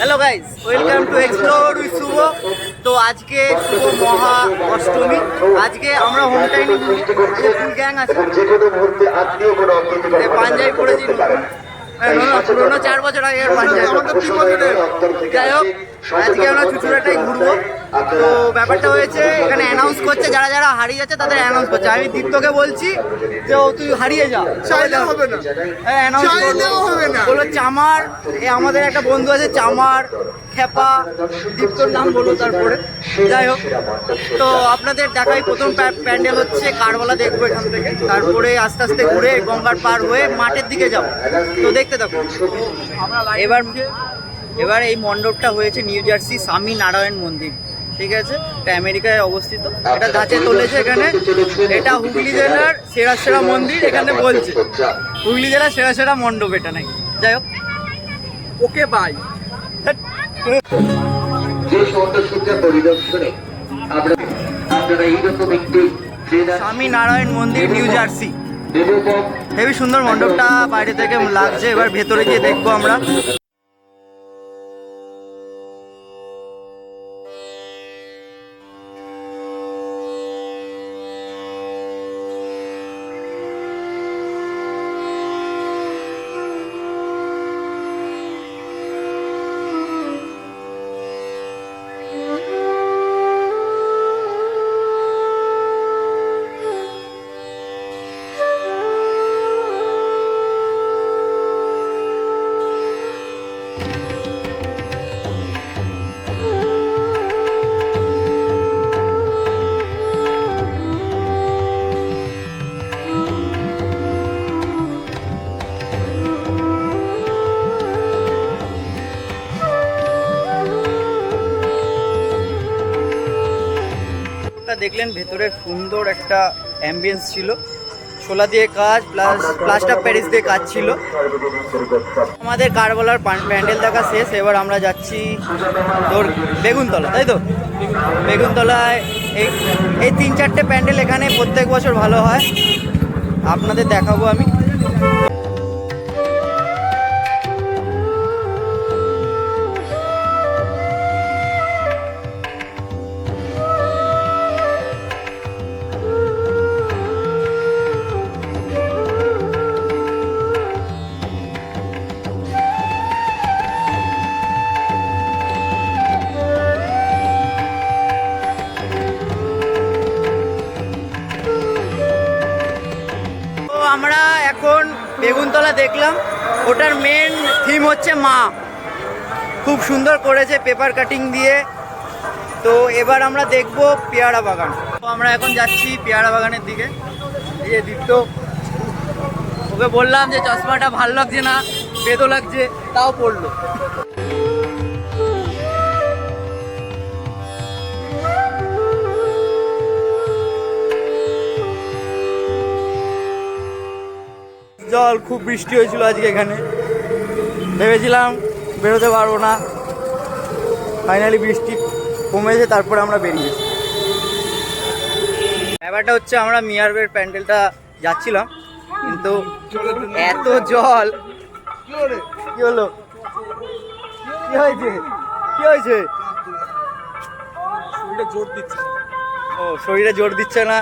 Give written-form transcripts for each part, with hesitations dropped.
Hello guys, welcome to explore with Shubh. তো আজকে শুভ মহা অষ্টমী। আজকে আমরা হোম টাইম ফুল গ্যাং আছে, পাঞ্জাবি পড়েছি পুরোনো 4 বছর আগে পাঞ্জাবি। যাই হোক, আজকে আমরা চুচুড়াটাই ঘুরবো। তো ব্যাপারটা হয়েছে, এখানে অ্যানাউন্স করছে যারা যারা হারিয়ে যাচ্ছে তাদের অ্যানাউন্স করছে। আমি দীপ্তকে বলছি যে ও তুই হারিয়ে যা, চাইলেও হবে না, বললো চামার। আমাদের একটা বন্ধু আছে চামার, খেপা, দীপ্তর নাম বলো তারপরে। যাই হোক, তো আপনাদের দেখাই প্রথম প্যান্ডেল হচ্ছে কারবালা দেখবো এখান থেকে, তারপরে আস্তে আস্তে ঘুরে গঙ্গার পার হয়ে মাঠের দিকে যাবো। তো দেখতে থাকো। এবার এই মণ্ডপটা হয়েছে নিউ জার্সি স্বামী নারায়ণ মন্দির, ঠিক আছে? এটা আমেরিকায় অবস্থিত, এটা ধাঁচে চলেছে এখানে। এটা হুগলি জেলার সেরা সেরা মন্দির, এখানে বলছে হুগলি জেলার সেরা সেরা মণ্ডপ এটা নাকি। যাই হোক, ওকে বাই। যে সন্ত্রাসীরা পরিদর্শনে আপনারা এইরকম একটি স্বামী নারায়ণ মন্দির নিউ জার্সি, হেবি সুন্দর মণ্ডপটা বাইরে থেকে লাগছে। এবার ভেতরে গিয়ে দেখবো আমরা। দেখলেন ভেতরে সুন্দর একটা অ্যাম্বিয়েন্স ছিল, শোলা দিয়ে কাজ প্লাস প্লাস্টার প্যারিস দিয়ে কাজ ছিল। আমাদের কারবালার প্যান্ডেল দেখা শেষ। এবার আমরা যাচ্ছি তোর বেগুনতলা, তাই তো? বেগুনতলায় এই 3-4টে প্যান্ডেল এখানে প্রত্যেক বছর ভালো হয়, আপনাদের দেখাবো আমি। আমরা এখন বেগুনতলা দেখলাম, ওটার মেন থিম হচ্ছে মা, খুব সুন্দর করেছে পেপার কাটিং দিয়ে। তো এবার আমরা দেখব পেয়ারা বাগান। তো আমরা এখন যাচ্ছি পেয়ারা বাগানের দিকে। এই যে দীপ্ত, ওকে বললাম যে চশমাটা ভালো লাগছে না, বেদও লাগছে, তাও পড়লো। জল, খুব বৃষ্টি হয়েছিল আজকে এখানে, ভেবেছিলাম বেরোতে পারবো না, ফাইনালি বৃষ্টি কমেছে, তারপরে আমরা বেরিয়েছি। ব্যাপারটা হচ্ছে আমরা মিয়ারবের প্যান্ডেলটা যাচ্ছিলাম, কিন্তু এত জল। কি হলো? কি হয়েছে? কি হয়েছে? জোর দিচ্ছে। ও, শরীরে জোর দিচ্ছে না,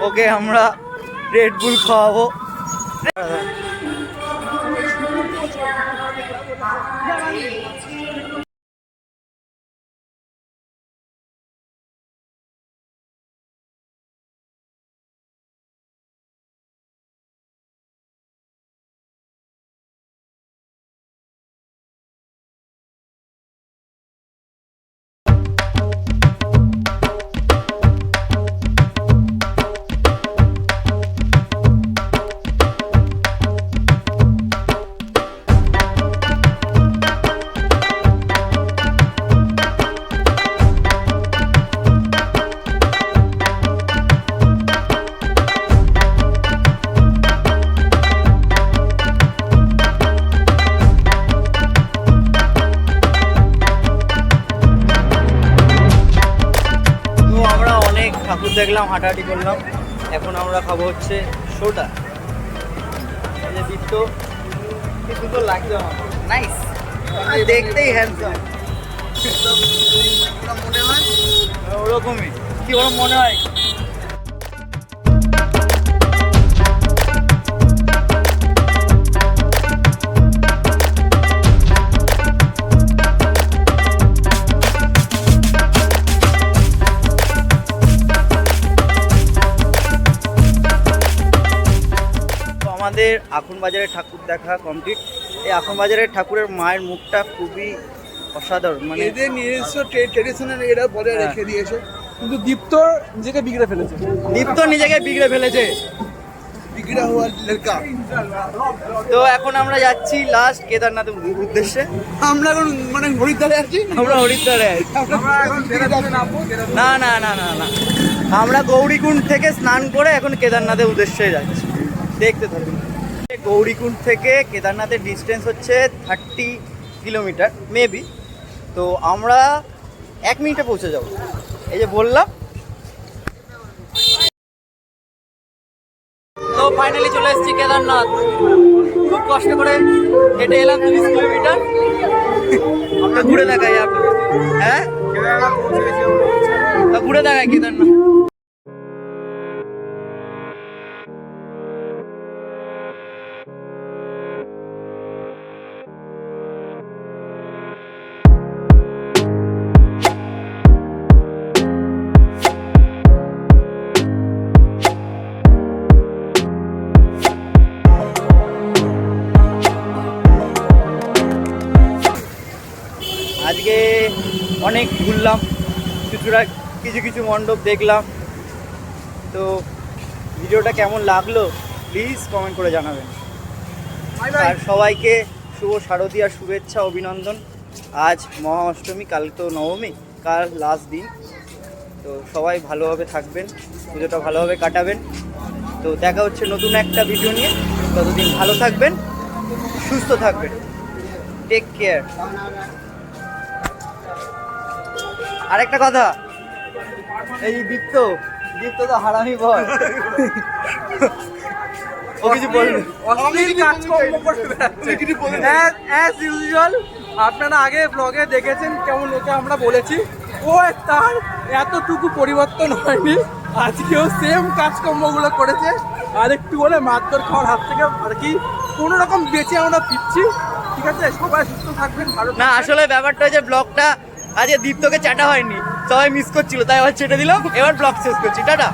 ওকে আমরা রেড বুল খাওয়াবো। ঠাকুর দেখলাম, হাঁটাহাঁটি করলাম, এখন আমরা খাবো হচ্ছে সোডা। দীপ্ত কি সুন্দর লাগছে আমার, নাইস। দেখতেই হ্যান্ডসাম মনে হয় ওরকমই কি ওরকম মনে হয়। তো আমাদের আখুন বাজারের ঠাকুর দেখা কমপ্লিট। এই আখুন বাজারের ঠাকুরের মায়ের মুখটা খুবই অসাধারণ, মানে এদের নিজস্ব ট্রেডিশনাল এরা বলে হ্যাঁ। রেখে দিয়েছে, কিন্তু দীপ্ত নিজেকে বিগড়ে ফেলেছে। দীপ্ত নিজেকে বিগড়ে ফেলেছে। বিগড়া হওয়ার লড়কা। তো এখন আমরা যাচ্ছি লাস্ট কেদারনাথের উদ্দেশ্যে। আমরা এখন মানে হরিদ্বারে আছি। আমরা হরিদ্বারে আছি। আমরা এখন দেরাদুনে নামবো। না না না না না, আমরা গৌরীকুণ্ড থেকে স্নান করে এখন কেদারনাথের উদ্দেশ্যে যাচ্ছি। দেখতে থাকুন। গৌরীকুণ্ড থেকে কেদারনাথের ডিস্টেন্স হচ্ছে 30 কিলোমিটার মেবি। তো আমরা 1 মিনিটে পৌঁছে যাব, এই যে বললাম। তো ফাইনালি চলে এসেছি কেদারনাথ। খুব কষ্ট করে হেঁটে এলাম 30 কিলোমিটার। আমরা ঘুরে দেখাই আপনি, হ্যাঁ তা ঘুরে দেখাই কেদারনাথ। আজকে অনেক ঘুরলাম, কিছু কিছু মণ্ডপ দেখলাম। তো ভিডিওটা কেমন লাগলো প্লিজ কমেন্ট করে জানাবেন। আর সবাইকে শুভ শারদীয়ার শুভেচ্ছা অভিনন্দন। আজ মহা অষ্টমী, কাল তো নবমী, কাল লাস্ট দিন। তো সবাই ভালোভাবে থাকবেন, পুজোটা ভালোভাবে কাটাবেন। তো দেখা হচ্ছে নতুন একটা ভিডিও নিয়ে। ততদিন ভালো থাকবেন, সুস্থ থাকবেন, টেক কেয়ার। আরেকটা কথা, এই দীপ্ত তো হারামি বল, ও কিছু বলবে। অশ্লীল কাজকর্ম করে বেড়াচ্ছে। As usual, আপনারা আগে ব্লগে দেখেছেন কেমন ওকে আমরা বলেছি, ও তার এতটুকু পরিবর্তন হয়নি। আজকেও সেম কাজকর্মগুলো করেছে। আর একটু বলে মারধর খাওয়ার হাত থেকে আর কি কোনো রকম বেঁচে আমরা ফিরছি। ঠিক আছে, সবাই সুস্থ থাকবেন, ভালো না আসলে ব্যাপারটা হচ্ছে ব্লগটা আজকে দীপ্তকে চাটা হয়নি, সবাই মিস করছিল, তাই আবার চেটে দিলাম। এবার ব্লগ শেষ করছি, টাটা।